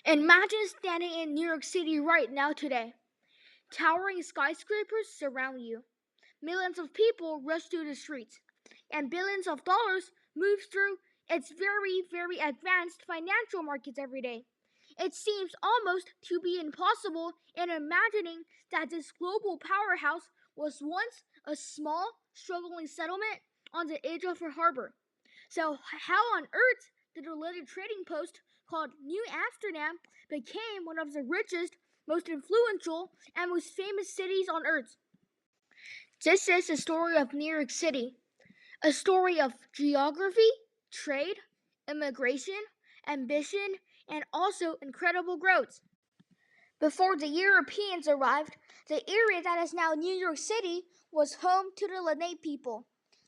Imagine standing in New York City right now today. Towering skyscrapers surround you. Millions of people rush through the streets, and billions of dollars move through its very advanced financial markets every day. It seems almost to be impossible in imagining that this global powerhouse was once a small, struggling settlement on the edge of a harbor. So, how on earth did a little trading post called New Amsterdam become one of the richest, most influential, and most famous cities on earth? This is the story of New York City, a story of geography, trade, immigration, ambition, and also incredible growth. Before the Europeans arrived, the area that is now New York City was home to the Lenape people.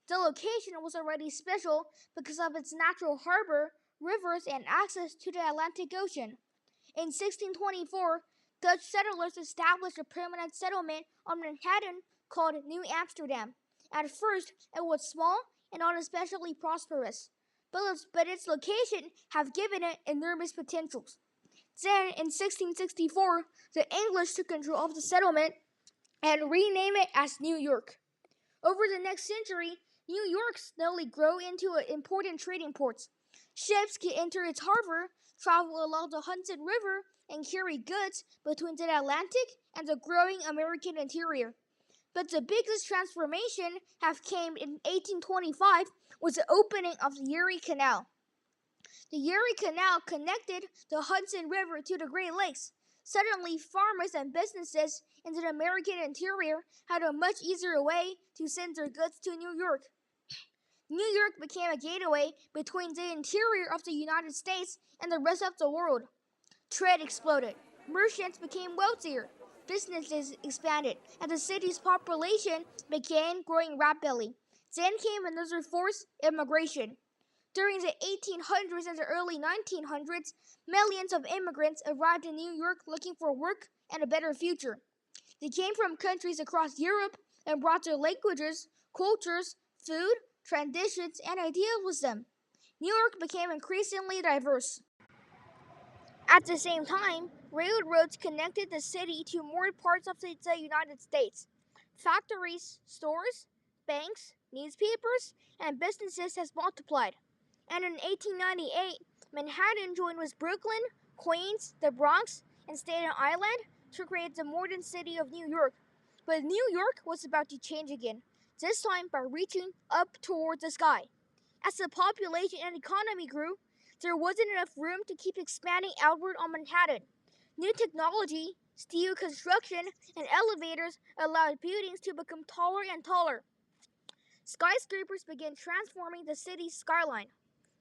The location was already special because of its natural harbor, rivers, and access to the Atlantic Ocean. In 1624, Dutch settlers established a permanent settlement on Manhattan called New Amsterdam. At first, it was small and not especially prosperous, but its location have given it enormous potentials. Then, in 1664, the English took control of the settlement and renamed it as New York. Over the next century, New York slowly grew into important trading ports. Ships could enter its harbor, travel along the Hudson River, and carry goods between the Atlantic and the growing American interior. But the biggest transformation have came in 1825 with the opening of the Erie Canal. The Erie Canal connected the Hudson River to the Great Lakes. Suddenly, farmers and businesses in the American interior had a much easier way to send their goods to New York. New York became a gateway between the interior of the United States and the rest of the world. Trade exploded. Merchants became wealthier. Businesses expanded, and the city's population began growing rapidly. Then came another force, immigration. During the 1800s and the early 1900s, millions of immigrants arrived in New York looking for work and a better future. They came from countries across Europe and brought their languages, cultures, food, traditions, and ideas with them. New York became increasingly diverse. At the same time, railroads connected the city to more parts of the United States. Factories, stores, banks, newspapers, and businesses has multiplied. And in 1898, Manhattan joined with Brooklyn, Queens, the Bronx, and Staten Island to create the modern city of New York. But New York was about to change again, this time by reaching up towards the sky. As the population and economy grew, there wasn't enough room to keep expanding outward on Manhattan. New technology, steel construction, and elevators allowed buildings to become taller and taller. Skyscrapers began transforming the city's skyline.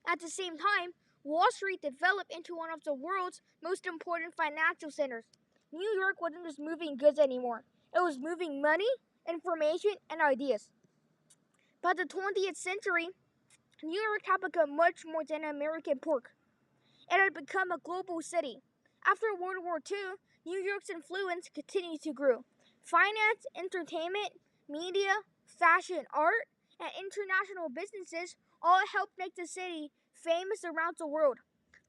At the same time, Wall Street developed into one of the world's most important financial centers. New York wasn't just moving goods anymore. It was moving money, information, and ideas. By the 20th century, New York had become much more than an American port. It had become a global city. After World War II, New York's influence continued to grow. Finance, entertainment, media, fashion, art, and international businesses all helped make the city famous around the world.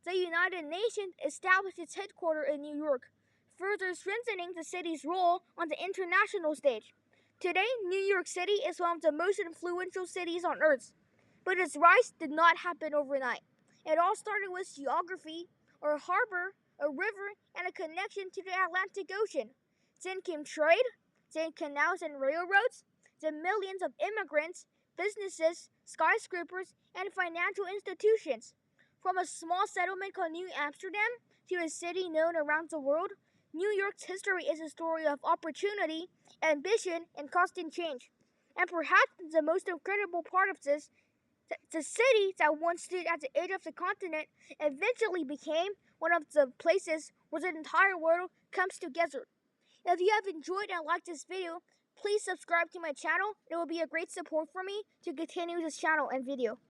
The United Nations established its headquarters in New York, further strengthening the city's role on the international stage. Today, New York City is one of the most influential cities on earth. But its rise did not happen overnight. It all started with geography, a harbor, a river, and a connection to the Atlantic Ocean. Then came trade, then canals and railroads, then millions of immigrants, businesses, skyscrapers, and financial institutions. From a small settlement called New Amsterdam to a city known around the world, New York's history is a story of opportunity, ambition, and constant change. And perhaps the most incredible part of this, the city that once stood at the edge of the continent eventually became one of the places where the entire world comes together. If you have enjoyed and liked this video, please subscribe to my channel. It will be a great support for me to continue this channel and video.